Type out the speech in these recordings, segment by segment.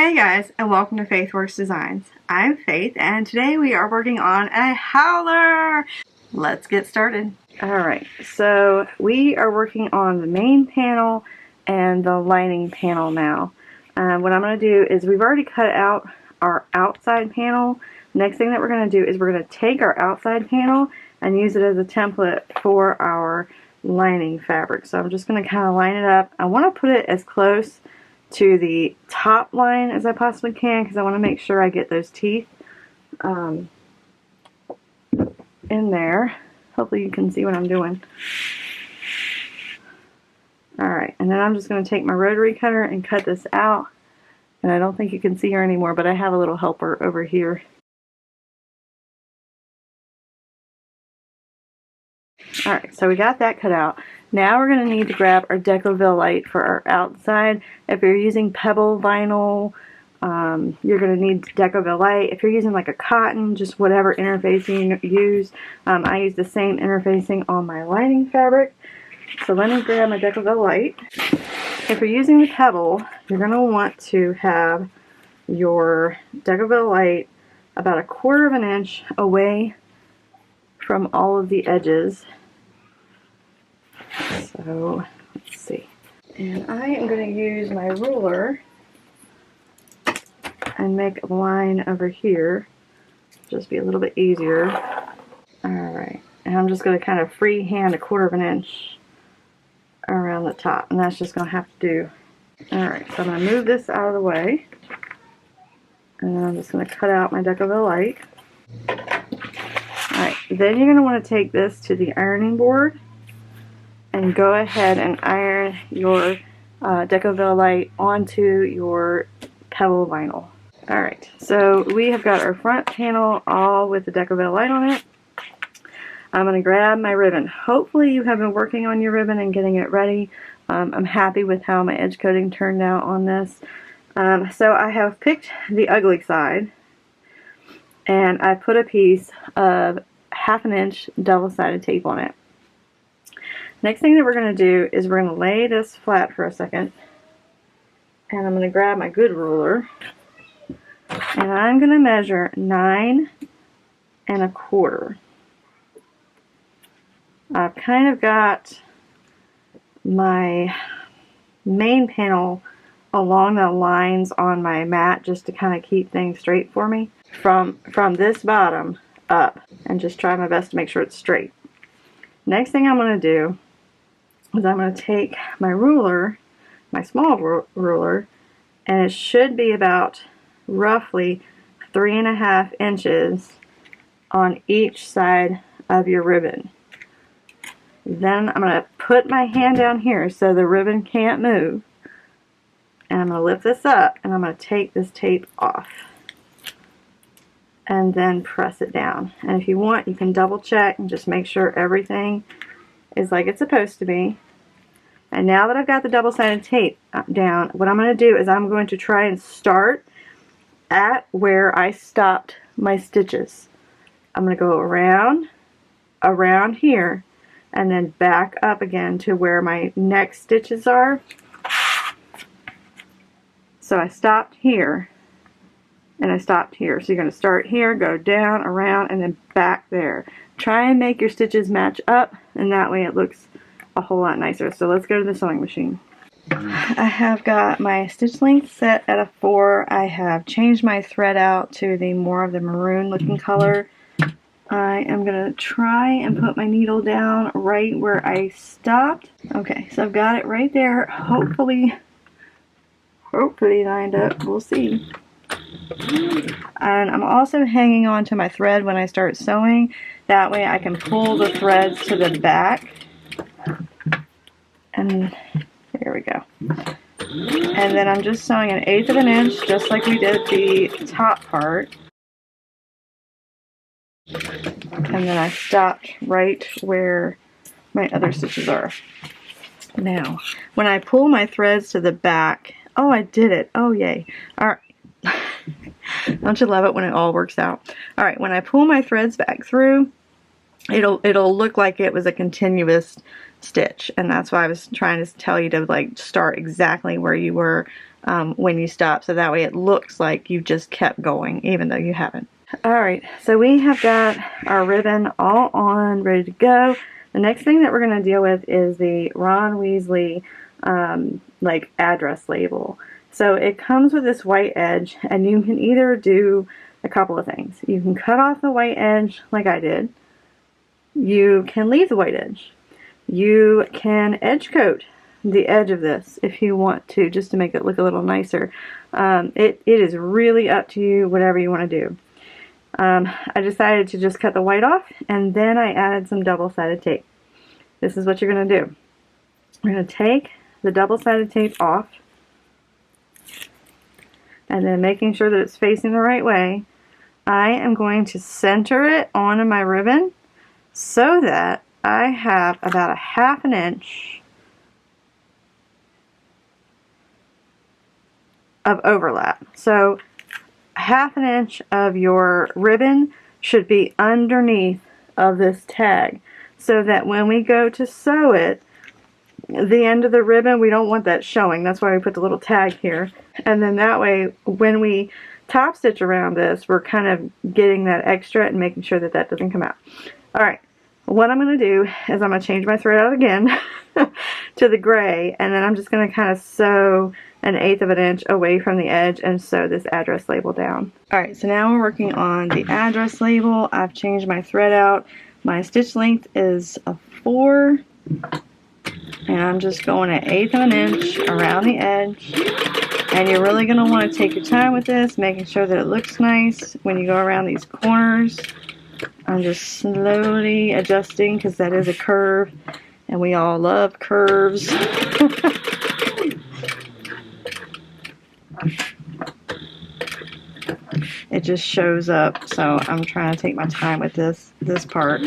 Hey guys, and welcome to FaithWorks Designs. I'm Faith, and today we are working on a howler. Let's get started. Alright, so we are working on the main panel and the lining panel now. What I'm going to do is we've already cut out our outside panel. Next thing that we're going to do is we're going to take our outside panel and use it as a template for our lining fabric. So I'm just going to kind of line it up. I want to put it as close to the top line as I possibly can because I want to make sure I get those teeth in there. Hopefully you can see what I'm doing. Alright, and then I'm just going to take my rotary cutter and cut this out. And I don't think you can see her anymore, but I have a little helper over here. Alright, so we got that cut out. Now we're going to need to grab our Decoville light for our outside. If you're using pebble vinyl, you're going to need Decoville light. If you're using like a cotton, just whatever interfacing you use. I use the same interfacing on my lining fabric. So let me grab my Decoville light. If you're using the pebble, you're going to want to have your Decoville light about 1/4 of an inch away from all of the edges. So let's see. And I am going to use my ruler and make a line over here. Just be a little bit easier. Alright. And I'm just going to kind of freehand 1/4 of an inch around the top. And that's just going to have to do. Alright, so I'm going to move this out of the way. And then I'm just going to cut out my Decoville light. Alright, then you're going to want to take this to the ironing board and go ahead and iron your Decoville light onto your pebble vinyl. Alright, so we have got our front panel all with the Decoville light on it. I'm going to grab my ribbon. Hopefully you have been working on your ribbon and getting it ready. I'm happy with how my edge coating turned out on this. So I have picked the ugly side and I put a piece of 1/2 inch double-sided tape on it. Next thing that we're going to do is we're going to lay this flat for a second, and I'm going to grab my good ruler, and I'm going to measure 9 1/4. I've kind of got my main panel along the lines on my mat just to kind of keep things straight for me from this bottom up, and just try my best to make sure it's straight. Next thing I'm going to do is I'm going to take my ruler, my small ruler, and it should be about roughly 3.5 inches on each side of your ribbon. Then I'm going to put my hand down here so the ribbon can't move, and I'm going to lift this up and I'm going to take this tape off and then press it down. And if you want, you can double check and just make sure everything is like it's supposed to be. And now that I've got the double-sided tape down, what I'm going to do is I'm going to try and start at where I stopped my stitches. I'm going to go around here, and then back up again to where my next stitches are. So I stopped here, and I stopped here. So you're going to start here, go down, around, and then back there. Try and make your stitches match up, and that way it looks a whole lot nicer. So let's go to the sewing machine. I have got my stitch length set at a 4. I have changed my thread out to the more of the maroon looking color. I am going to try and put my needle down right where I stopped. Okay, so I've got it right there. Hopefully lined up. We'll see. And I'm also hanging on to my thread when I start sewing. That way I can pull the threads to the back. And there we go. And then I'm just sewing 1/8 of an inch, just like we did the top part. And then I stopped right where my other stitches are. Now, when I pull my threads to the back, oh, I did it. Oh, yay. All right. Don't you love it when it all works out? All right, when I pull my threads back through, it'll look like it was a continuous stitch, and that's why I was trying to tell you to like start exactly where you were when you stopped, so that way it looks like you just kept going even though you haven't. Alright, so we have got our ribbon all on, ready to go. The next thing that we're going to deal with is the Ron Weasley like address label. So it comes with this white edge, and you can either do a couple of things. You can cut off the white edge like I did. You can leave the white edge. You can edge coat the edge of this if you want to, just to make it look a little nicer. It is really up to you, whatever you want to do. I decided to just cut the white off, and then I added some double-sided tape. This is what you're going to do. We're going to take the double-sided tape off, and then making sure that it's facing the right way, I am going to center it onto my ribbon so that I have about a 1/2 inch of overlap. So 1/2 inch of your ribbon should be underneath of this tag, so that when we go to sew it, the end of the ribbon, we don't want that showing. That's why we put the little tag here. And then that way, when we top stitch around this, we're kind of getting that extra and making sure that that doesn't come out. Alright, what I'm going to do is I'm going to change my thread out again to the gray, and then I'm just going to kind of sew 1/8 of an inch away from the edge and sew this address label down. Alright, so now we're working on the address label. I've changed my thread out. My stitch length is a 4, and I'm just going 1/8 of an inch around the edge. And you're really going to want to take your time with this, making sure that it looks nice when you go around these corners. I'm just slowly adjusting because that is a curve, and we all love curves. It just shows up, so I'm trying to take my time with this part.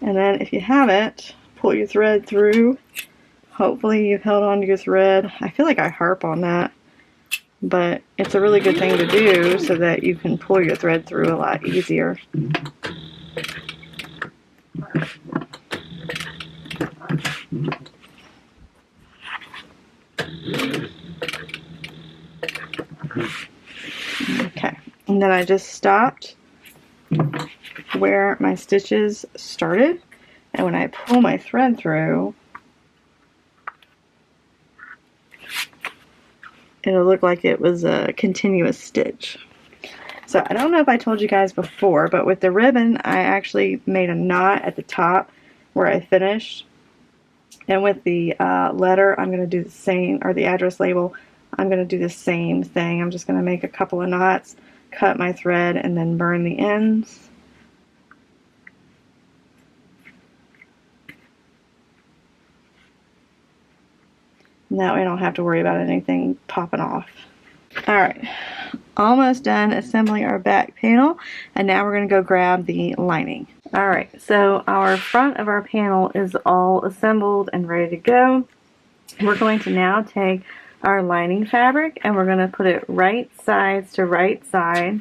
And then if you haven't, pull your thread through. Hopefully you've held on to your thread. I feel like I harp on that, but it's a really good thing to do so that you can pull your thread through a lot easier. Okay, and then I just stopped where my stitches started, and when I pull my thread through, it'll look like it was a continuous stitch. So I don't know if I told you guys before, but with the ribbon I actually made a knot at the top where I finished, and with the letter I'm going to do the same, or the address label, I'm going to do the same thing. I'm just going to make a couple of knots, cut my thread, and then burn the ends. And that way I don't have to worry about anything popping off. Alright, almost done assembling our back panel, and now we're going to go grab the lining. Alright, so our front of our panel is all assembled and ready to go. We're going to now take our lining fabric and we're going to put it right sides to right side,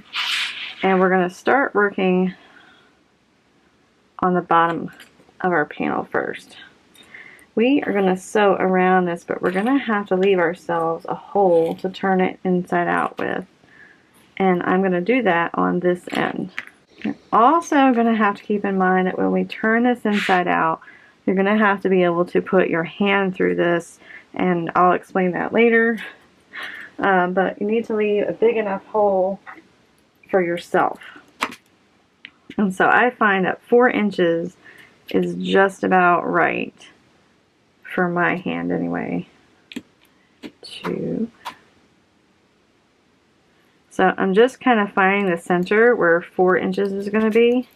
and we're going to start working on the bottom of our panel first. We are going to sew around this, but we're going to have to leave ourselves a hole to turn it inside out with. And I'm going to do that on this end. You're also going to have to keep in mind that when we turn this inside out, you're going to have to be able to put your hand through this, and I'll explain that later. But you need to leave a big enough hole for yourself. And so I find that 4 inches is just about right. For my hand anyway. 2. So I'm just kind of finding the center where 4 inches is going to be.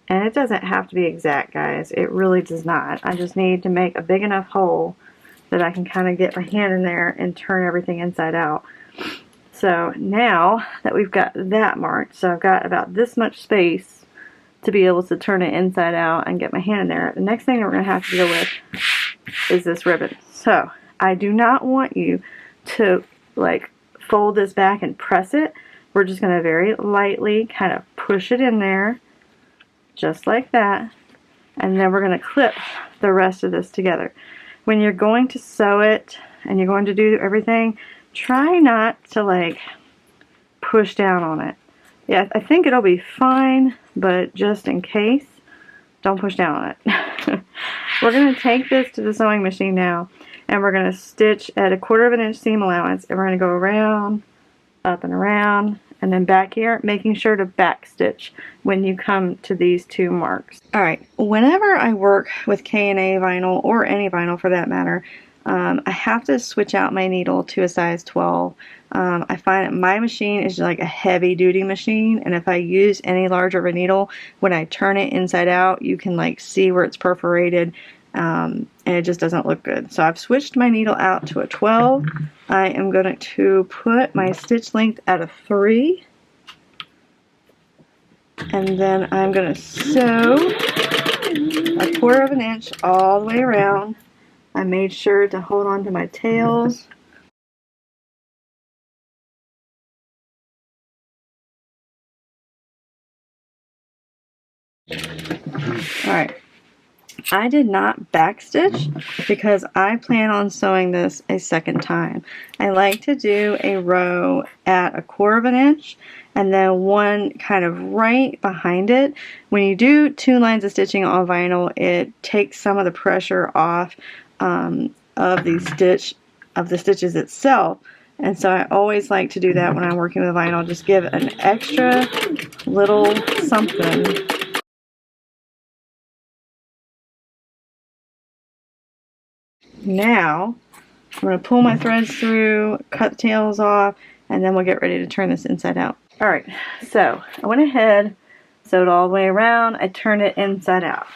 And it doesn't have to be exact, guys. It really does not. I just need to make a big enough hole that I can kind of get my hand in there and turn everything inside out. So now that we've got that marked, so I've got about this much space to be able to turn it inside out and get my hand in there. The next thing we're going to have to deal with is this ribbon. So I do not want you to like fold this back and press it. We're just going to very lightly kind of push it in there, just like that, and then we're going to clip the rest of this together. When you're going to sew it and you're going to do everything, try not to like push down on it. Yeah, I think it'll be fine, but just in case, don't push down on it. We're going to take this to the sewing machine now, and we're going to stitch at 1/4 of an inch seam allowance, and we're going to go around, up and around, and then back here, making sure to back stitch when you come to these two marks. Alright, whenever I work with K&A vinyl, or any vinyl for that matter, I have to switch out my needle to a size 12. I find that my machine is like a heavy duty machine, and if I use any larger of a needle, when I turn it inside out, you can like see where it's perforated, and it just doesn't look good. So I've switched my needle out to a 12. I am going to put my stitch length at a 3, and then I'm going to sew 1/4 of an inch all the way around. I made sure to hold on to my tails. Alright, I did not backstitch because I plan on sewing this a second time. I like to do a row at 1/4 of an inch and then one kind of right behind it. When you do 2 lines of stitching on vinyl, it takes some of the pressure off of the stitches itself, and so I always like to do that when I'm working with vinyl. Just give an extra little something. Now I'm going to pull my threads through, cut the tails off, and then we'll get ready to turn this inside out. Alright, so I went ahead, sewed all the way around, I turned it inside out.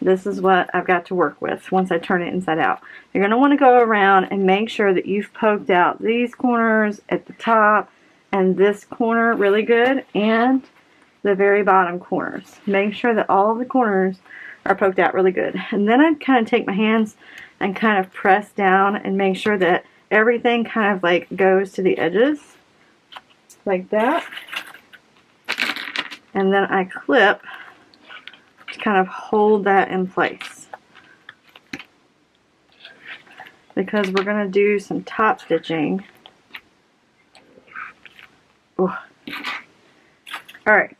This is what I've got to work with once I turn it inside out. You're going to want to go around and make sure that you've poked out these corners at the top and this corner really good, and the very bottom corners. Make sure that all of the corners are poked out really good. And then I kind of take my hands and kind of press down and make sure that everything kind of like goes to the edges like that. And then I clip to kind of hold that in place, because we're going to do some top stitching. Alright,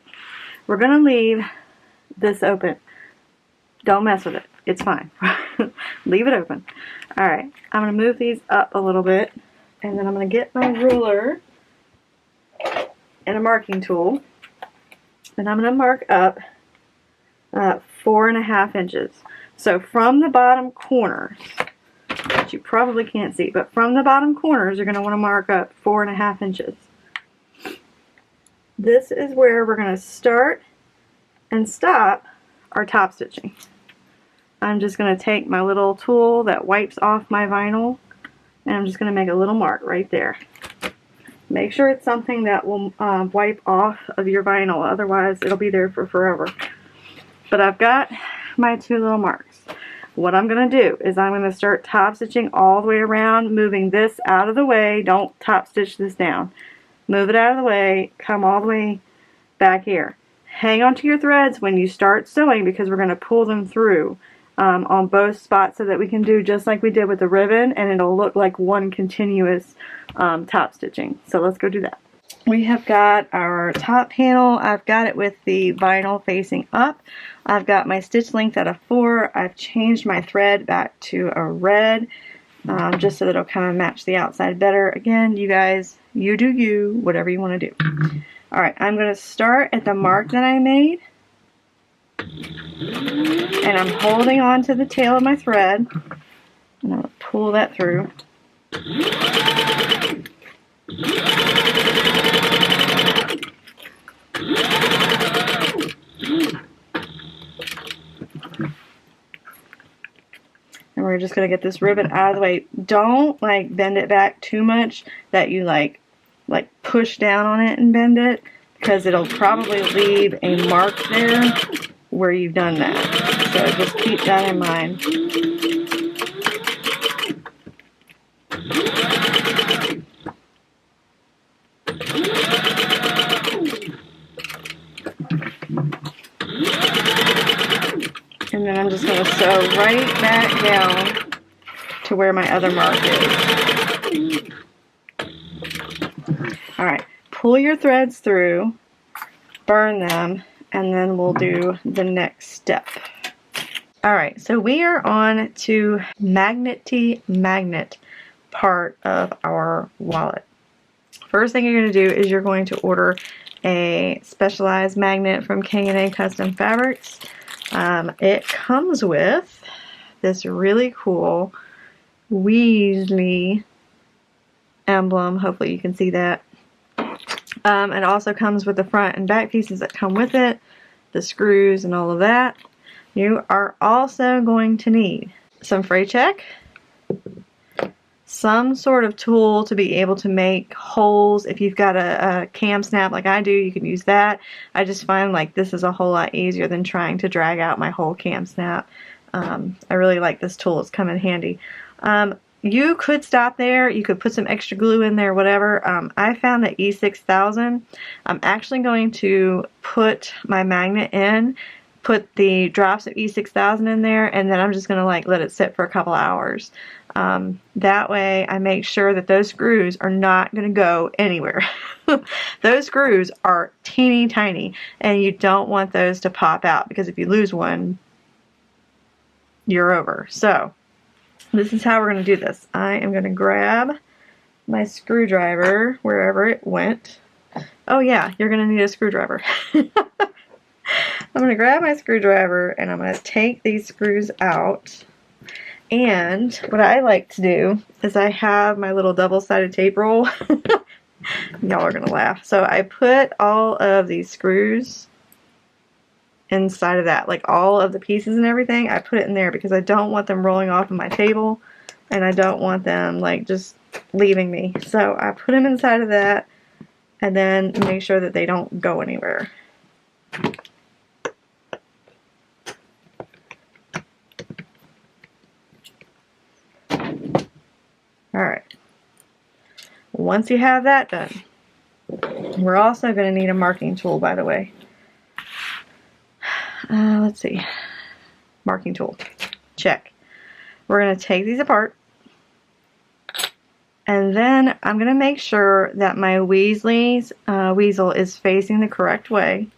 we're going to leave this open. Don't mess with it. It's fine. Leave it open. Alright, I'm going to move these up a little bit, and then I'm going to get my ruler and a marking tool, and I'm going to mark up 4.5 inches. So from the bottom corners, which you probably can't see, but from the bottom corners, you're going to want to mark up 4.5 inches. This is where we're going to start and stop our top stitching. I'm just going to take my little tool that wipes off my vinyl, and I'm just going to make a little mark right there. Make sure it's something that will wipe off of your vinyl, otherwise it'll be there for forever. But I've got my 2 little marks. What I'm going to do is I'm going to start top stitching all the way around, moving this out of the way. Don't top stitch this down. Move it out of the way, come all the way back here. Hang on to your threads when you start sewing, because we're going to pull them through on both spots so that we can do just like we did with the ribbon, and it'll look like one continuous top stitching. So let's go do that. We have got our top panel. I've got it with the vinyl facing up. I've got my stitch length at a 4. I've changed my thread back to a red, just so that it'll kind of match the outside better. Again, you guys, you do you, whatever you want to do. Alright, I'm going to start at the mark that I made, and I'm holding on to the tail of my thread, and I'm going to pull that through. And we're just going to get this ribbon out of the way. Don't like bend it back too much that you like push down on it and bend it, because it'll probably leave a mark there where you've done that. So just keep that in mind. And then I'm just going to sew right back down to where my other mark is. Alright, pull your threads through, burn them, and then we'll do the next step. Alright, so we are on to magnet part of our wallet. First thing you're going to do is you're going to order a specialized magnet from K&A Custom Fabrics. It comes with this really cool Weasley emblem. Hopefully you can see that. It also comes with the front and back pieces that come with it, the screws and all of that. You are also going to need some fray check, some sort of tool to be able to make holes. If you've got a cam snap like I do, you can use that. I just find like this is a whole lot easier than trying to drag out my whole cam snap. I really like this tool. It's come in handy. You could stop there. You could put some extra glue in there, whatever. I found that E6000. I'm actually going to put my magnet in, put the drops of E6000 in there, and then I'm just going to like let it sit for a couple hours. That way I make sure that those screws are not going to go anywhere. Those screws are teeny tiny, and you don't want those to pop out, because if you lose one, you're over. So this is how we're going to do this. I am going to grab my screwdriver wherever it went. Oh yeah, you're going to need a screwdriver. I'm going to grab my screwdriver and I'm going to take these screws out. And what I like to do is I have my little double-sided tape roll. Y'all are going to laugh. So I put all of these screws inside of that, like all of the pieces and everything. I put it in there because I don't want them rolling off of my table, and I don't want them like just leaving me. So I put them inside of that and then make sure that they don't go anywhere. Alright, once you have that done, we're also going to need a marking tool, by the way. Let's see. Marking tool. Check. We're going to take these apart. And then I'm going to make sure that my weasel is facing the correct way.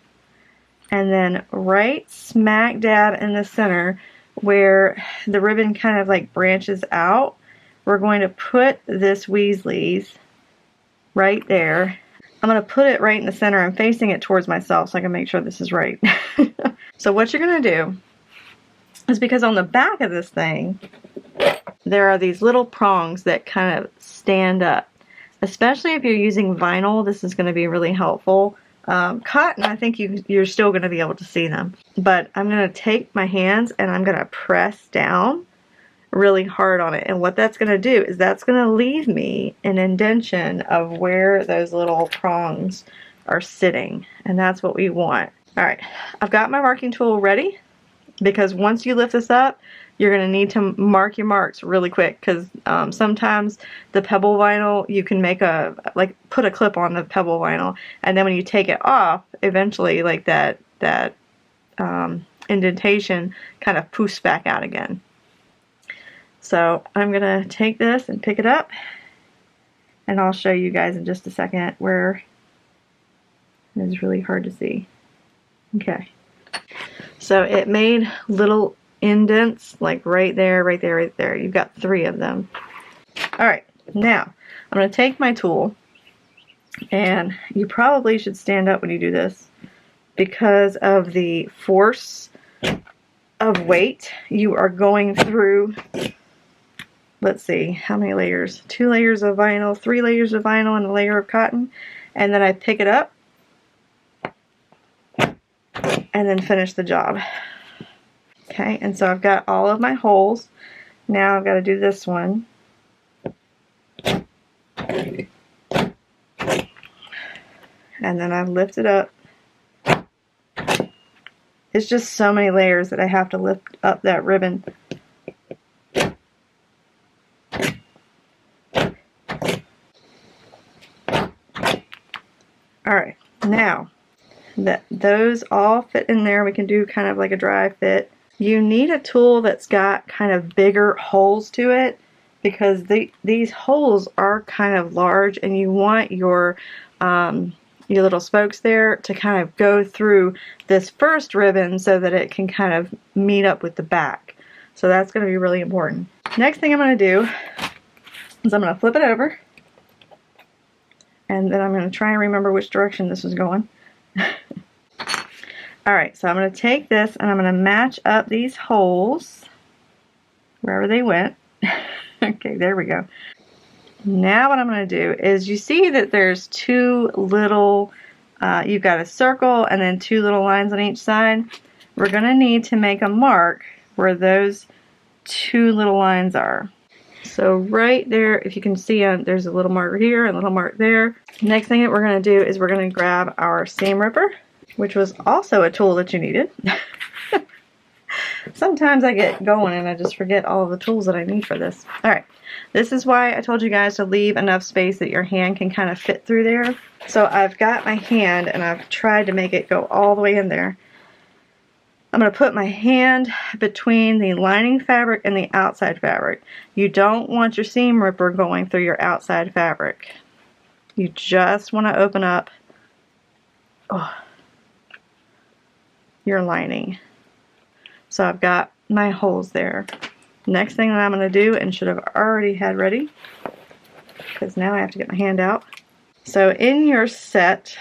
And then right smack dab in the center where the ribbon kind of like branches out, we're going to put this Weasley's right there. I'm going to put it right in the center. I'm facing it towards myself so I can make sure this is right. So what you're going to do is, because on the back of this thing there are these little prongs that kind of stand up. Especially if you're using vinyl, this is going to be really helpful. Cotton, I think you're still going to be able to see them. But I'm going to take my hands and I'm going to press down really hard on it. And what that's going to do is that's going to leave me an indentation of where those little prongs are sitting. And that's what we want. Alright, I've got my marking tool ready, because once you lift this up, you're going to need to mark your marks really quick, because sometimes the pebble vinyl, you can make put a clip on the pebble vinyl, and then when you take it off, eventually like that indentation kind of poofs back out again. So I'm going to take this and pick it up, and I'll show you guys in just a second where it is really hard to see. Okay, so it made little indents like right there, right there, right there. You've got 3 of them. Alright, now I'm going to take my tool, and you probably should stand up when you do this because of the force of weight. You are going through, let's see, how many layers? 2 layers of vinyl, 3 layers of vinyl, and a layer of cotton. And then I pick it up and then finish the job. Okay, and so I've got all of my holes. Now I've got to do this one. And and then I lift it up. It's just so many layers that I have to lift up that ribbon. Alright, now that those all fit in there, we can do kind of like a dry fit. You need a tool that's got kind of bigger holes to it, because these holes are kind of large, and you want your little spokes there to kind of go through this first ribbon so that it can kind of meet up with the back. So that's going to be really important. Next thing I'm going to do is I'm going to flip it over, and then I'm going to try and remember which direction this is going. Alright, so I'm going to take this and I'm going to match up these holes wherever they went. Okay, there we go. Now what I'm going to do is, you see that there's two little, you've got a circle and then two little lines on each side. We're going to need to make a mark where those two little lines are. So right there, if you can see, there's a little mark here and a little mark there. Next thing that we're going to do is we're going to grab our seam ripper, which was also a tool that you needed. Sometimes I get going and I just forget all of the tools that I need for this. Alright, this is why I told you guys to leave enough space that your hand can kind of fit through there. So I've got my hand and I've tried to make it go all the way in there. I'm going to put my hand between the lining fabric and the outside fabric. You don't want your seam ripper going through your outside fabric. You just want to open up your lining. So I've got my holes there. Next thing that I'm going to do, and should have already had ready, because now I have to get my hand out. So in your set,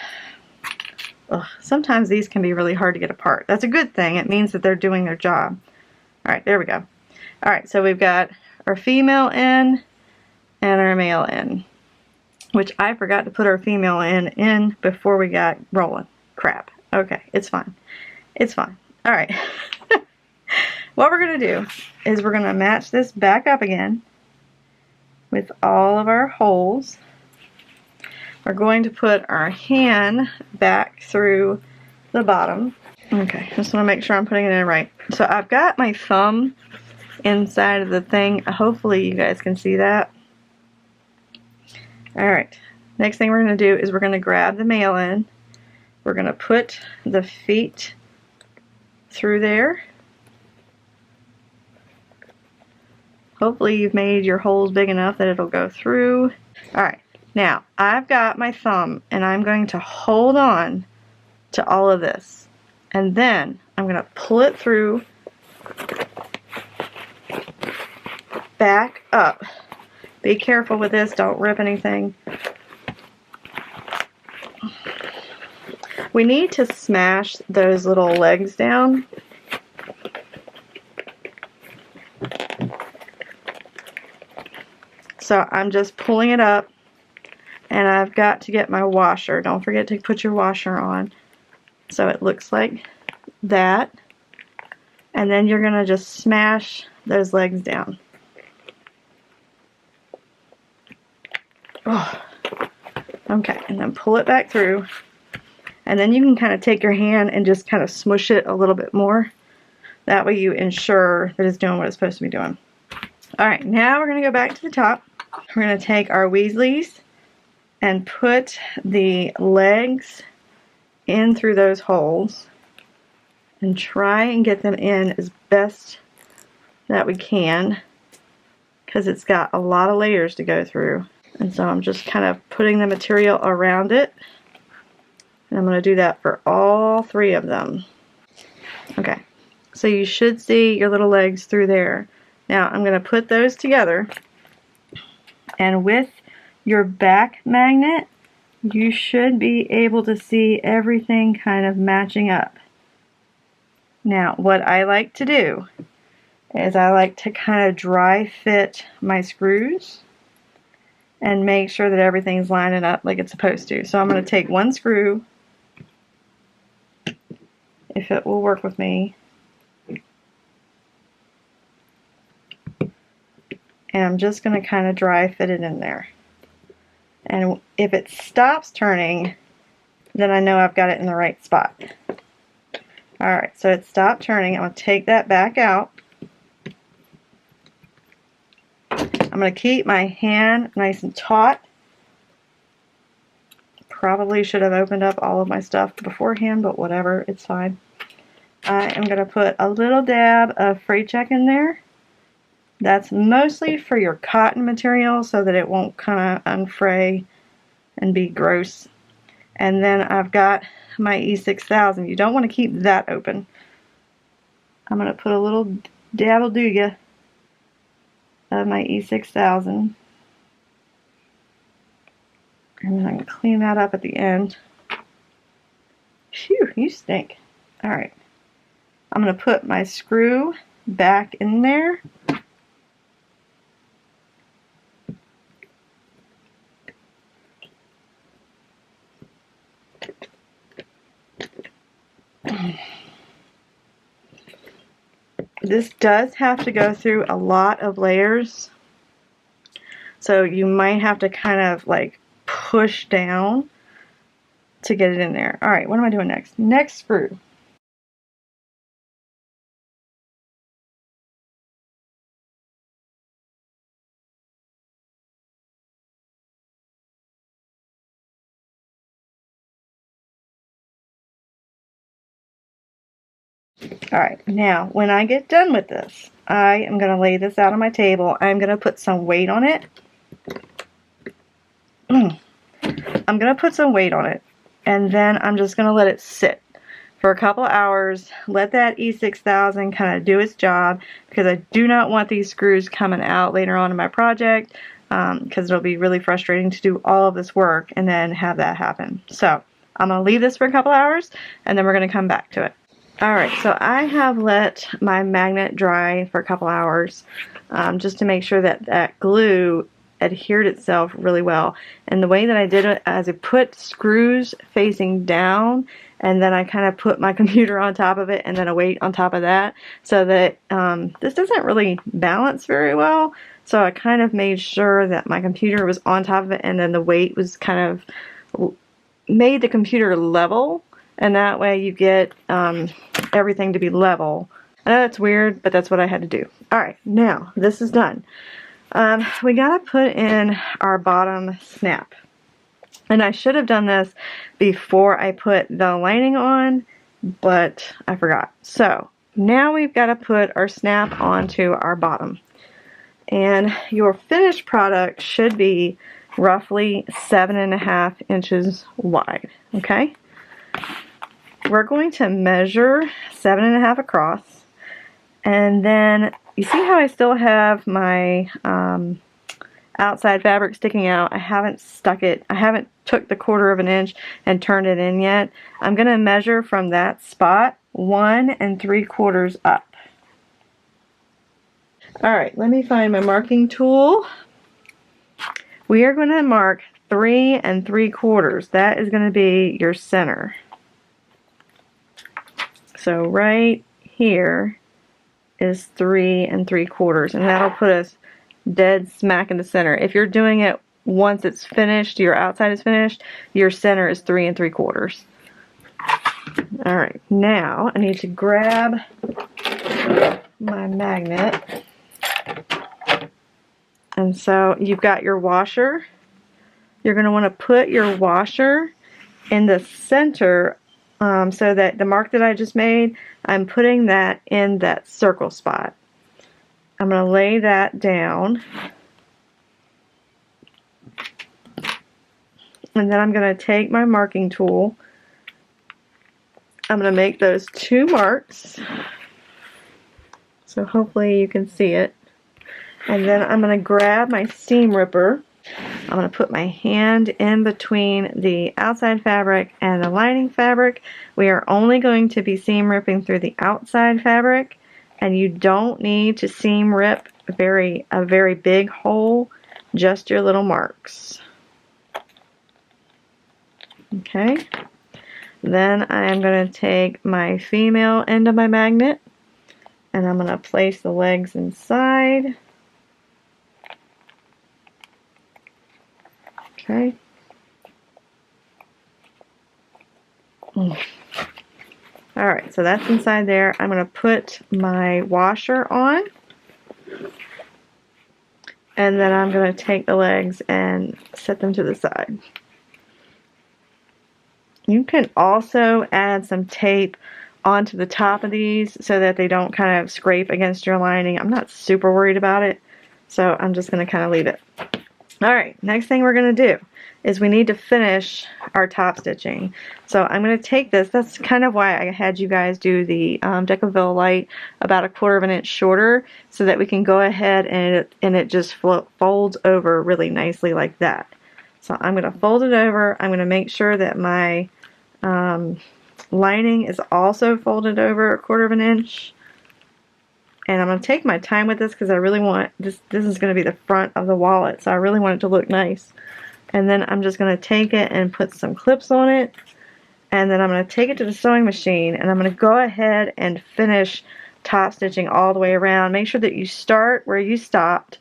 sometimes these can be really hard to get apart. That's a good thing. It means that they're doing their job. Alright, there we go. Alright, so we've got our female end and our male end, which I forgot to put our female end in before we got rolling. Crap. Okay, it's fine. It's fine. Alright. What we're going to do is we're going to match this back up again with all of our holes. We're going to put our hand back through the bottom. Okay, just want to make sure I'm putting it in right. So I've got my thumb inside of the thing. Hopefully you guys can see that. Alright, next thing we're going to do is we're going to grab the male end. We're going to put the feet through there. Hopefully you've made your holes big enough that it'll go through. Alright, now I've got my thumb and I'm going to hold on to all of this. And then I'm going to pull it through, back up. Be careful with this, don't rip anything. We need to smash those little legs down. So I'm just pulling it up, and I've got to get my washer. Don't forget to put your washer on. So it looks like that. And then you're going to just smash those legs down. Oh. Okay, and then pull it back through. And then you can kind of take your hand and just kind of smush it a little bit more. That way you ensure that it's doing what it's supposed to be doing. Alright, now we're going to go back to the top. We're going to take our Weasleys and put the legs in through those holes and try and get them in as best that we can, because it's got a lot of layers to go through. And so I'm just kind of putting the material around it, and I'm going to do that for all three of them. Okay, so you should see your little legs through there. Now I'm going to put those together, and with your back magnet you should be able to see everything kind of matching up. Now what I like to do is I like to kind of dry fit my screws and make sure that everything's lining up like it's supposed to. So I'm going to take one screw, if it will work with me, and I'm just going to kind of dry fit it in there. And if it stops turning, then I know I've got it in the right spot. Alright, so it stopped turning. I'm going to take that back out. I'm going to keep my hand nice and taut. Probably should have opened up all of my stuff beforehand, but whatever, it's fine. I am going to put a little dab of freight check in there. That's mostly for your cotton material so that it won't kind of unfray and be gross. And then I've got my E6000. You don't want to keep that open. I'm going to put a little dabble-dooga of my E6000. And then I can clean that up at the end. Phew, you stink. Alright. I'm going to put my screw back in there. This does have to go through a lot of layers, so you might have to kind of like push down to get it in there. Alright, what am I doing next? Next screw. Alright, now when I get done with this, I am going to lay this out on my table. I'm going to put some weight on it. I'm going to put some weight on it, and then I'm just going to let it sit for a couple hours. Let that E6000 kind of do its job, because I do not want these screws coming out later on in my project, because it'll be really frustrating to do all of this work and then have that happen. So I'm going to leave this for a couple hours, and then we're going to come back to it. Alright, so I have let my magnet dry for a couple hours, just to make sure that that glue adhered itself really well. And the way that I did it is I put screws facing down, and then I kind of put my computer on top of it, and then a weight on top of that, so that this doesn't really balance very well. So I kind of made sure that my computer was on top of it, and then the weight was kind of made the computer level, and that way you get everything to be level. I know that's weird, but that's what I had to do. Alright, now this is done. We gotta put in our bottom snap. And I should have done this before I put the lining on, but I forgot. So now we've got to put our snap onto our bottom. And your finished product should be roughly 7.5 inches wide. Okay? We're going to measure 7.5 across, and then you see how I still have my outside fabric sticking out. I haven't stuck it, I haven't took the 1/4 inch and turned it in yet. I'm going to measure from that spot 1 3/4 up. Alright, let me find my marking tool. We are going to mark 3 3/4. That is going to be your center. So right here is 3 3/4, and that'll put us dead smack in the center. If you're doing it once it's finished, your outside is finished, your center is 3 3/4. Alright, now I need to grab my magnet. And so you've got your washer. You're going to want to put your washer in the center, so that the mark that I just made, I'm putting that in that circle spot. I'm going to lay that down, and then I'm going to take my marking tool. I'm going to make those 2 marks, so hopefully you can see it. And then I'm going to grab my seam ripper. I'm going to put my hand in between the outside fabric and the lining fabric. We are only going to be seam ripping through the outside fabric, and you don't need to seam rip a very big hole, just your little marks. Okay. Then I am going to take my female end of my magnet, and I'm going to place the legs inside. Okay. Alright, so that's inside there. I'm going to put my washer on. And then I'm going to take the legs and set them to the side. You can also add some tape onto the top of these so that they don't kind of scrape against your lining. I'm not super worried about it, so I'm just going to kind of leave it. Alright, next thing we're going to do is we need to finish our top stitching. So I'm going to take this, that's kind of why I had you guys do the Decoville about 1/4 of an inch shorter, so that we can go ahead and it just folds over really nicely like that. So I'm going to fold it over. I'm going to make sure that my lining is also folded over 1/4 of an inch. And I'm going to take my time with this because I really want, this is going to be the front of the wallet, so I really want it to look nice. And then I'm just going to take it and put some clips on it. And then I'm going to take it to the sewing machine and I'm going to go ahead and finish top stitching all the way around. Make sure that you start where you stopped,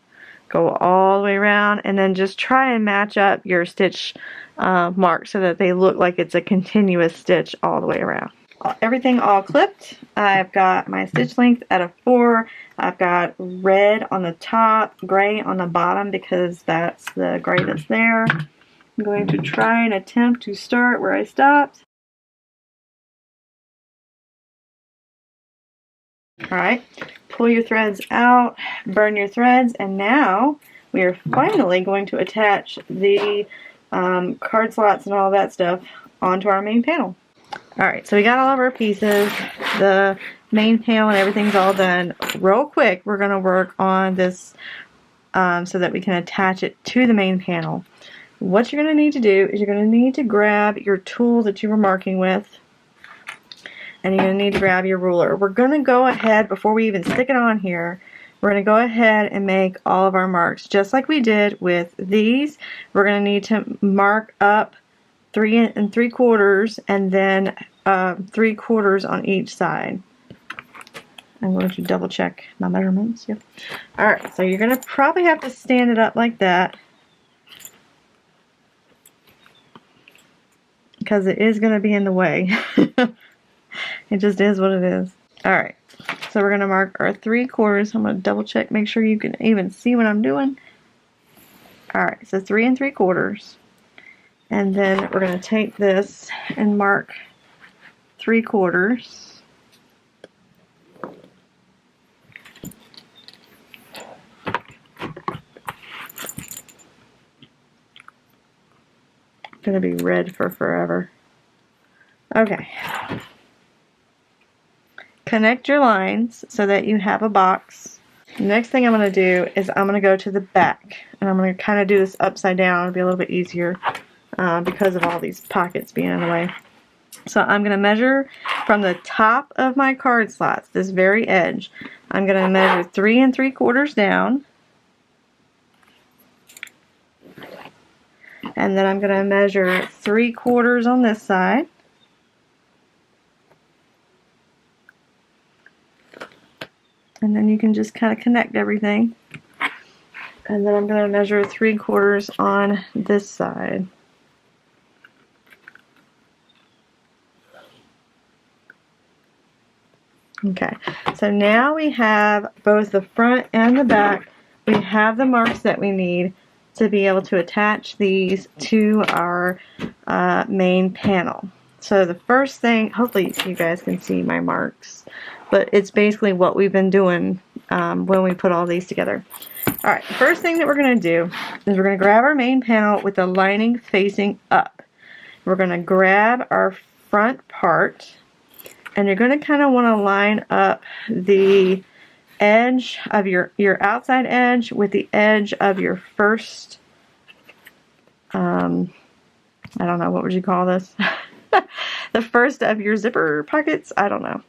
go all the way around, and then just try and match up your stitch marks so that they look like it's a continuous stitch all the way around. Everything all clipped. I've got my stitch length at a 4. I've got red on the top, gray on the bottom because that's the gray that's there. I'm going to try and attempt to start where I stopped. Alright, pull your threads out, burn your threads, and now we are finally going to attach the card slots and all that stuff onto our main panel. Alright, so we got all of our pieces, the main panel and everything's all done. Real quick, we're going to work on this so that we can attach it to the main panel. What you're going to need to do is you're going to need to grab your tool that you were marking with, and you're going to need to grab your ruler. We're going to go ahead, before we even stick it on here, we're going to go ahead and make all of our marks. Just like we did with these, we're going to need to mark up 3 3/4 and then 3/4 on each side. I'm going to double check my measurements. Yep. Alright, so you're going to probably have to stand it up like that, because it is going to be in the way. It just is what it is. Alright, so we're going to mark our 3/4. I'm going to double check, make sure you can even see what I'm doing. Alright, so 3 3/4. And then we're going to take this and mark 3/4. Going to be red for forever. Okay. Connect your lines so that you have a box. The next thing I'm going to do is I'm going to go to the back, and I'm going to kind of do this upside down. It'll be a little bit easier because of all these pockets being in the way. So I'm going to measure from the top of my card slots, this very edge. I'm going to measure 3 3/4 down. And then I'm going to measure 3/4 on this side. And then you can just kind of connect everything. And then I'm going to measure 3/4 on this side. Okay, so now we have both the front and the back. We have the marks that we need to be able to attach these to our main panel. So the first thing, hopefully you guys can see my marks, but it's basically what we've been doing when we put all these together. Alright, the first thing that we're going to do is we're going to grab our main panel with the lining facing up. We're going to grab our front part, and you're going to kind of want to line up the edge of your outside edge with the edge of your first, I don't know, what would you call this? The first of your zipper pockets, I don't know.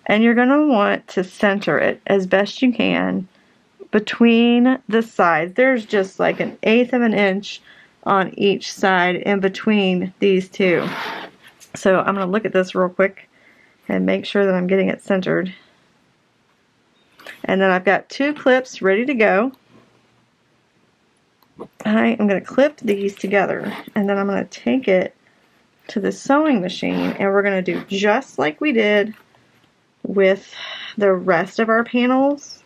And you're going to want to center it as best you can between the sides. There's just like 1/8 of an inch on each side in between these two. So I'm going to look at this real quick and make sure that I'm getting it centered. And then I've got 2 clips ready to go. I am going to clip these together, and then I'm going to take it to the sewing machine and we're going to do just like we did with the rest of our panels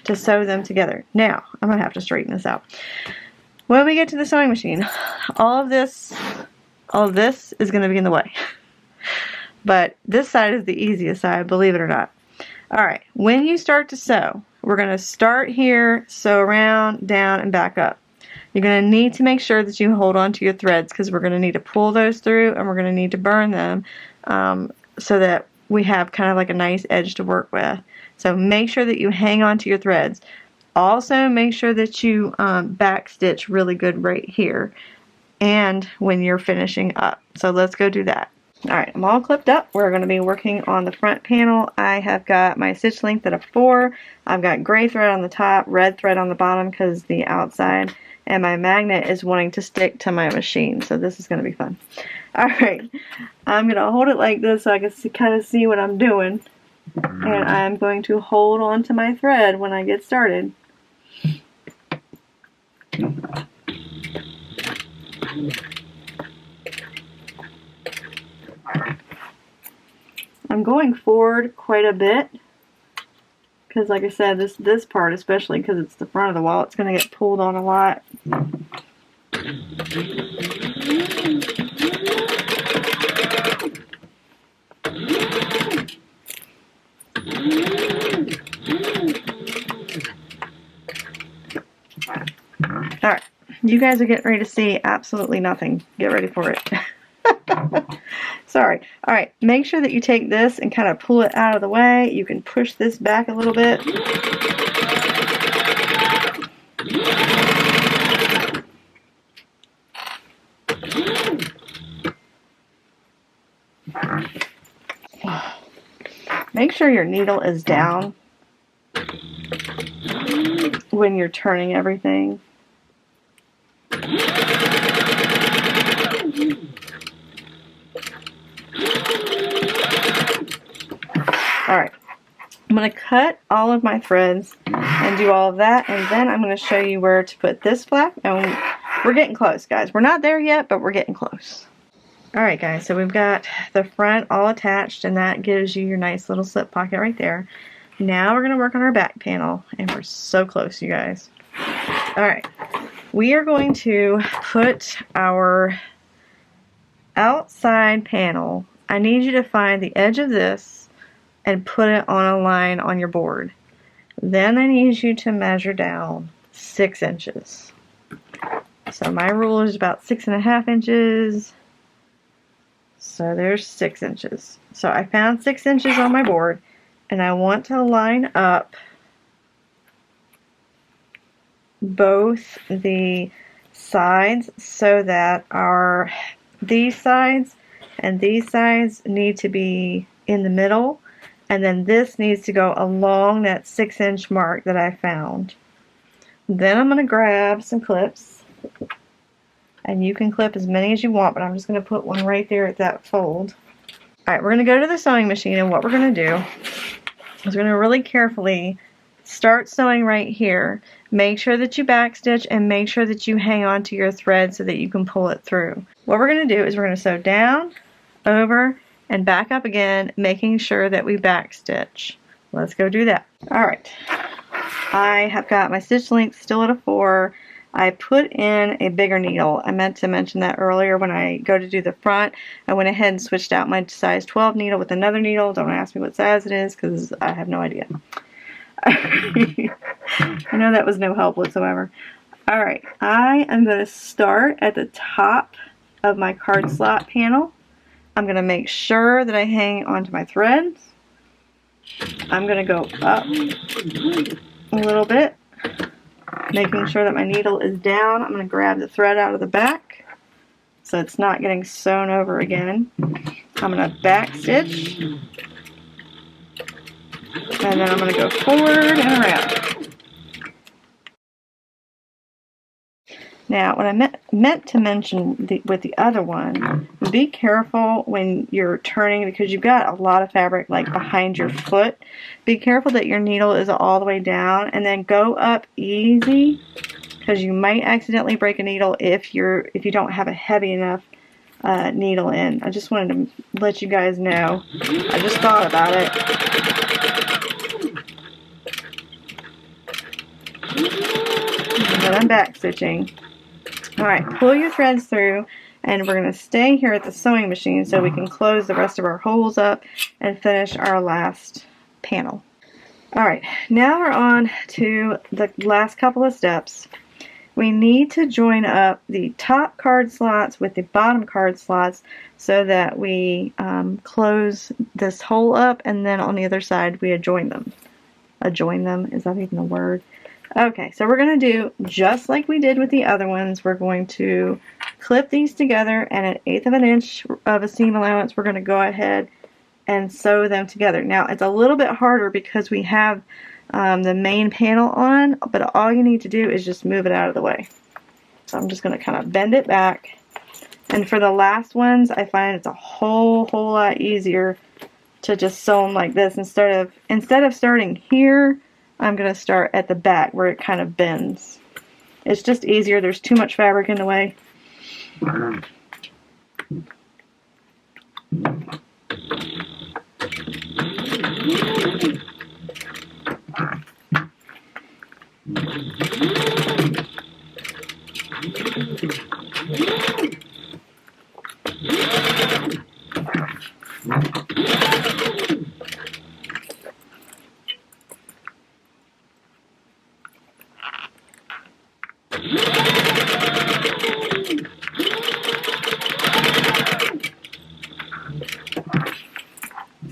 to sew them together. Now, I'm going to have to straighten this out. When we get to the sewing machine, all of this is going to be in the way. But this side is the easiest side, believe it or not. Alright, when you start to sew, we're going to start here, sew around, down, and back up. You're going to need to make sure that you hold on to your threads because we're going to need to pull those through and we're going to need to burn them so that we have kind of like a nice edge to work with. So make sure that you hang on to your threads. Also make sure that you back stitch really good right here and when you're finishing up. So let's go do that. Alright, I'm all clipped up. We're going to be working on the front panel. I have got my stitch length at a 4. I've got gray thread on the top, red thread on the bottom because the outside, and my magnet is wanting to stick to my machine. So this is going to be fun. Alright, I'm going to hold it like this so I can kind of see what I'm doing. And I'm going to hold on to my thread when I get started. I'm going forward quite a bit because, like I said, this part, especially because it's the front of the wall, it's going to get pulled on a lot. Alright, you guys are getting ready to see absolutely nothing. Get ready for it. Sorry. Alright, make sure that you take this and kind of pull it out of the way. You can push this back a little bit. Make sure your needle is down when you're turning everything. Alright, I'm going to cut all of my threads and do all of that, and then I'm going to show you where to put this flap, and we're getting close, guys. We're not there yet, but we're getting close. Alright guys, so we've got the front all attached, and that gives you your nice little slip pocket right there. Now we're going to work on our back panel, and we're so close, you guys. Alright, we are going to put our outside panel. I need you to find the edge of this and put it on a line on your board. Then I need you to measure down 6 inches. So my rule is about 6.5 inches. So there's 6 inches. So I found 6 inches on my board, and I want to line up both the sides so that these sides and these sides need to be in the middle, and then this needs to go along that 6-inch mark that I found. Then I'm going to grab some clips, and you can clip as many as you want, but I'm just going to put one right there at that fold. Alright, we're going to go to the sewing machine, and what we're going to do is we're going to really carefully start sewing right here. Make sure that you backstitch and make sure that you hang on to your thread so that you can pull it through. What we're going to do is we're going to sew down, over, and back up again, making sure that we backstitch. Let's go do that. Alright, I have got my stitch length still at a 4. I put in a bigger needle. I meant to mention that earlier when I go to do the front. I went ahead and switched out my size 12 needle with another needle. Don't ask me what size it is because I have no idea. I know that was no help whatsoever. Alright, I am going to start at the top of my card slot panel. I'm going to make sure that I hang onto my threads. I'm going to go up a little bit, making sure that my needle is down. I'm going to grab the thread out of the back so it's not getting sewn over again. I'm going to back stitch, and then I'm going to go forward and around. Now, what I meant to mention with the other one, be careful when you're turning because you've got a lot of fabric like behind your foot. Be careful that your needle is all the way down, and then go up easy because you might accidentally break a needle if you don't have a heavy enough needle in. I just wanted to let you guys know. I just thought about it. But I'm back stitching. Alright, pull your threads through, and we're going to stay here at the sewing machine so we can close the rest of our holes up and finish our last panel. Alright, now we're on to the last couple of steps. We need to join up the top card slots with the bottom card slots so that we close this hole up, and then on the other side we adjoin them. Adjoin them? Is that even a word? Okay, so we're going to do just like we did with the other ones. We're going to clip these together, and an 1/8 of an inch of a seam allowance, we're going to go ahead and sew them together. Now, it's a little bit harder because we have the main panel on, but all you need to do is just move it out of the way. So I'm just going to kind of bend it back. And for the last ones, I find it's a whole lot easier to just sew them like this. Instead of starting here, I'm going to start at the back where it kind of bends. It's just easier. There's too much fabric in the way.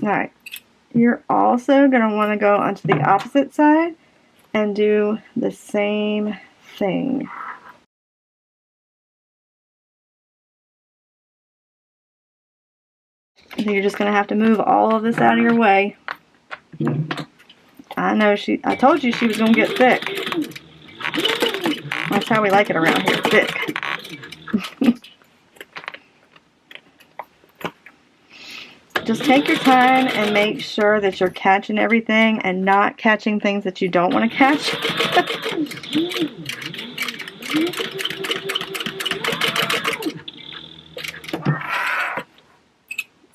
Alright, you're also going to want to go onto the opposite side and do the same thing. So you're just going to have to move all of this out of your way. I know I told you she was going to get thick. That's how we like it around here, thick. Just take your time and make sure that you're catching everything and not catching things that you don't want to catch.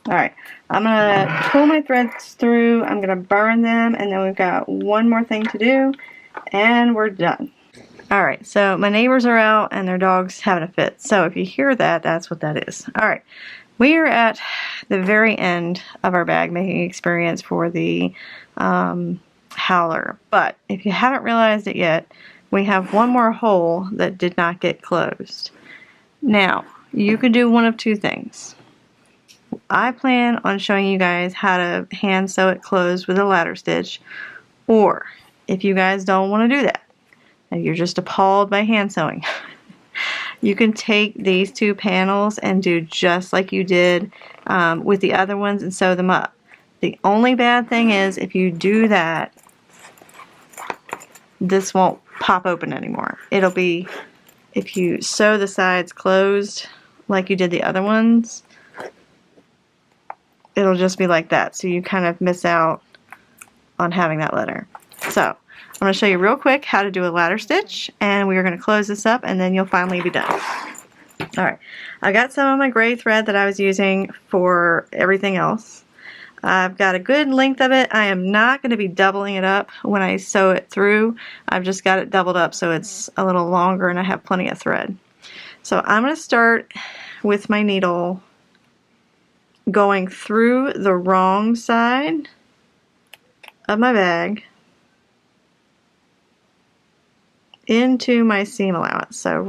Alright, I'm going to pull my threads through, I'm going to burn them, and then we've got one more thing to do, and we're done. Alright, so my neighbors are out and their dog's having a fit. So if you hear that, that's what that is. Alright, we are at the very end of our bag making experience for the Howler. But if you haven't realized it yet, we have one more hole that did not get closed. Now, you could do one of two things. I plan on showing you guys how to hand sew it closed with a ladder stitch, or if you guys don't want to do that, and you're just appalled by hand sewing, you can take these two panels and do just like you did with the other ones and sew them up. The only bad thing is if you do that, this won't pop open anymore. It'll be, if you sew the sides closed like you did the other ones, it'll just be like that. So you kind of miss out on having that letter. So I'm going to show you real quick how to do a ladder stitch, and we are going to close this up and then you'll finally be done. Alright, I got some of my gray thread that I was using for everything else. I've got a good length of it. I am not going to be doubling it up when I sew it through. I've just got it doubled up so it's a little longer and I have plenty of thread. So I'm going to start with my needle going through the wrong side of my bag into my seam allowance. So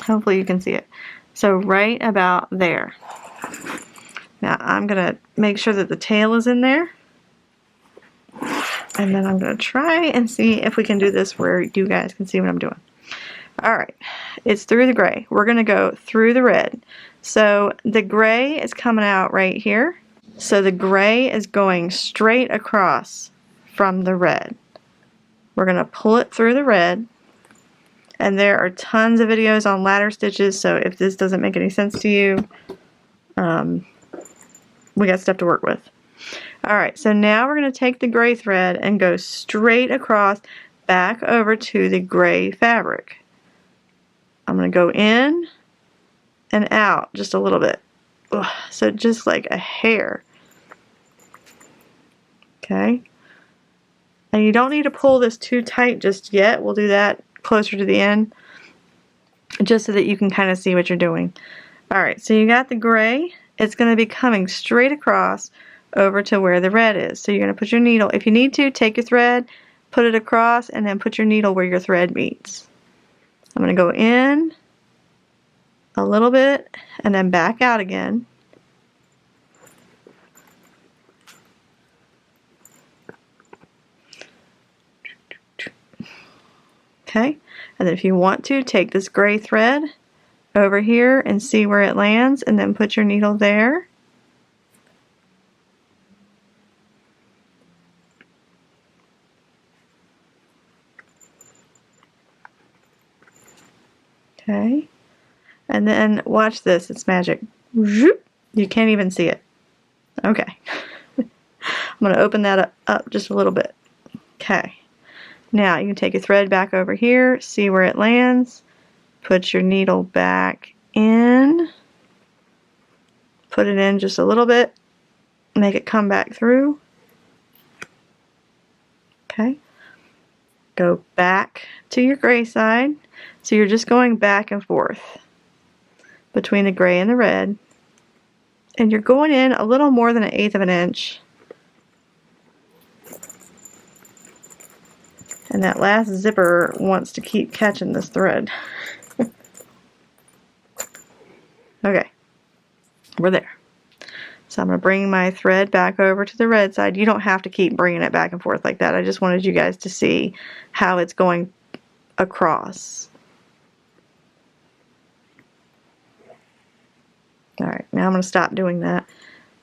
hopefully you can see it. So right about there. Now I'm going to make sure that the tail is in there. And then I'm going to try and see if we can do this where you guys can see what I'm doing. Alright, it's through the gray. We're going to go through the red. So the gray is coming out right here. So the gray is going straight across from the red. We're going to pull it through the red. And there are tons of videos on ladder stitches, so if this doesn't make any sense to you, we got stuff to work with. Alright, so now we're going to take the gray thread and go straight across back over to the gray fabric. I'm going to go in and out just a little bit. Ugh, so just like a hair. Okay. And you don't need to pull this too tight just yet. We'll do that closer to the end, just so that you can kind of see what you're doing. Alright, so you got the gray. It's going to be coming straight across over to where the red is. So you're going to put your needle, if you need to, take your thread, put it across, and then put your needle where your thread meets. I'm going to go in a little bit and then back out again. Okay, and then if you want to, take this gray thread over here and see where it lands, and then put your needle there. Okay, and then watch this, it's magic. You can't even see it. Okay, I'm going to open that up just a little bit. Okay, now you can take your thread back over here, see where it lands, put your needle back in, put it in just a little bit, make it come back through. Okay, go back to your gray side. So you're just going back and forth between the gray and the red, and you're going in a little more than 1/8 of an inch. And that last zipper wants to keep catching this thread. Okay, we're there. So I'm going to bring my thread back over to the red side. You don't have to keep bringing it back and forth like that. I just wanted you guys to see how it's going across. Alright, now I'm going to stop doing that.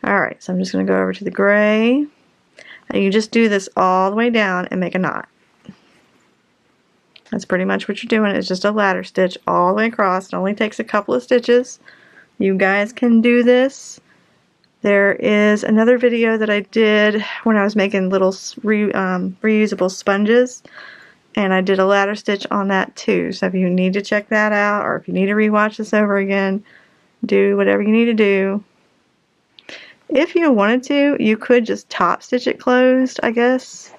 Alright, so I'm just going to go over to the gray. And you just do this all the way down and make a knot. That's pretty much what you're doing. It's just a ladder stitch all the way across. It only takes a couple of stitches. You guys can do this. There is another video that I did when I was making little reusable sponges. And I did a ladder stitch on that too. So if you need to check that out, or if you need to rewatch this over again, do whatever you need to do. If you wanted to, you could just top stitch it closed, I guess.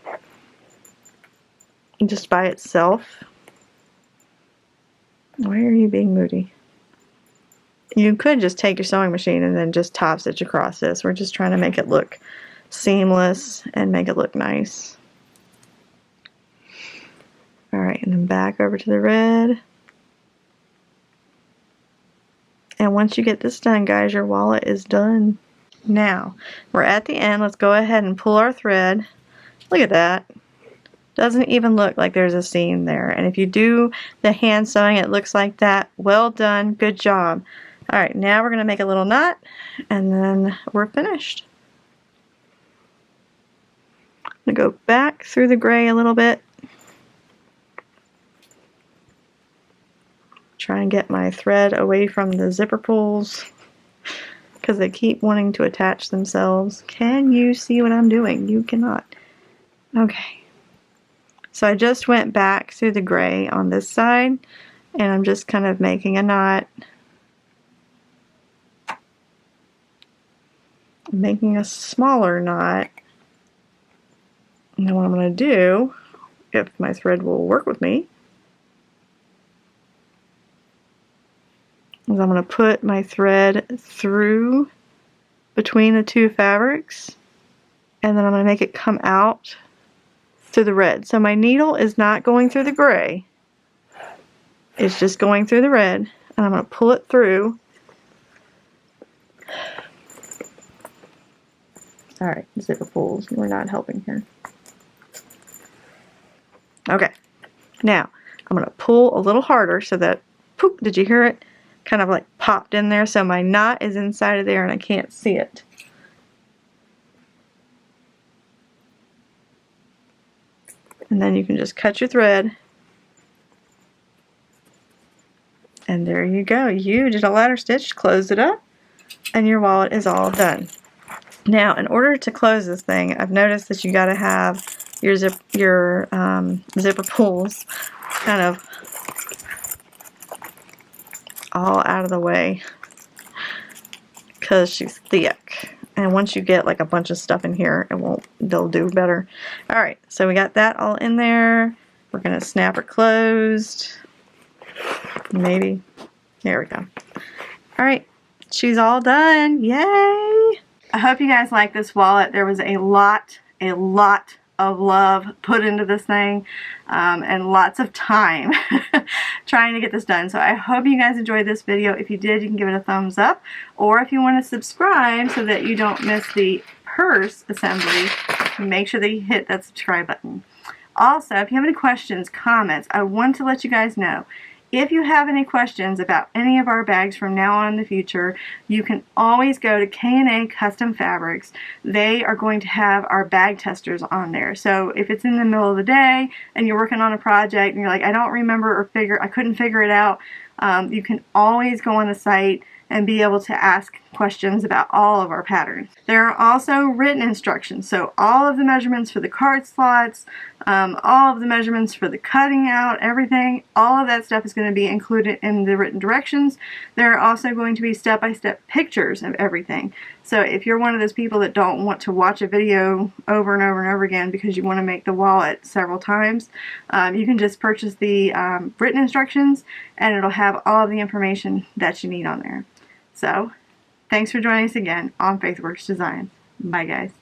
Just by itself. Why are you being moody? You could just take your sewing machine and then just top stitch across this. We're just trying to make it look seamless and make it look nice. Alright, and then back over to the red. And once you get this done, guys, your wallet is done. Now, we're at the end. Let's go ahead and pull our thread. Look at that. Doesn't even look like there's a seam there. And if you do the hand sewing, it looks like that. Well done. Good job. Alright, now we're going to make a little knot, and then we're finished. I'm going to go back through the gray a little bit. Try and get my thread away from the zipper pulls because they keep wanting to attach themselves. Can you see what I'm doing? You cannot. Okay. So I just went back through the gray on this side, and I'm just kind of making a knot. I'm making a smaller knot. And then what I'm going to do, if my thread will work with me, is I'm going to put my thread through between the two fabrics, and then I'm going to make it come out through the red. So my needle is not going through the gray, it's just going through the red, and I'm going to pull it through. Alright, zipper pulls, we're not helping here. Okay, now I'm going to pull a little harder so that, poop, did you hear it? Kind of like popped in there, so my knot is inside of there and I can't see it. And then you can just cut your thread, and there you go. You did a ladder stitch, close it up, and your wallet is all done. Now, in order to close this thing, I've noticed that you got to have your zipper pulls kind of all out of the way because she's thick. And once you get like a bunch of stuff in here, they'll do better. Alright, so we got that all in there. We're going to snap her closed. Maybe. There we go. Alright, she's all done. Yay! I hope you guys like this wallet. There was a lot of love put into this thing and lots of time trying to get this done. So I hope you guys enjoyed this video. If you did, you can give it a thumbs up, or if you want to subscribe so that you don't miss the purse assembly, make sure that you hit that subscribe button. Also, if you have any questions, comments, I want to let you guys know, if you have any questions about any of our bags from now on in the future, you can always go to K&A Custom Fabrics. They are going to have our bag testers on there. So if it's in the middle of the day and you're working on a project and you're like, I don't remember or I couldn't figure it out, you can always go on the site and be able to ask questions about all of our patterns. There are also written instructions, so all of the measurements for the card slots, all of the measurements for the cutting out, everything, all of that stuff is going to be included in the written directions. There are also going to be step-by-step pictures of everything. So if you're one of those people that don't want to watch a video over and over and over again because you want to make the wallet several times, you can just purchase the written instructions and it'll have all of the information that you need on there. So, thanks for joining us again on FaithWorks Design. Bye guys.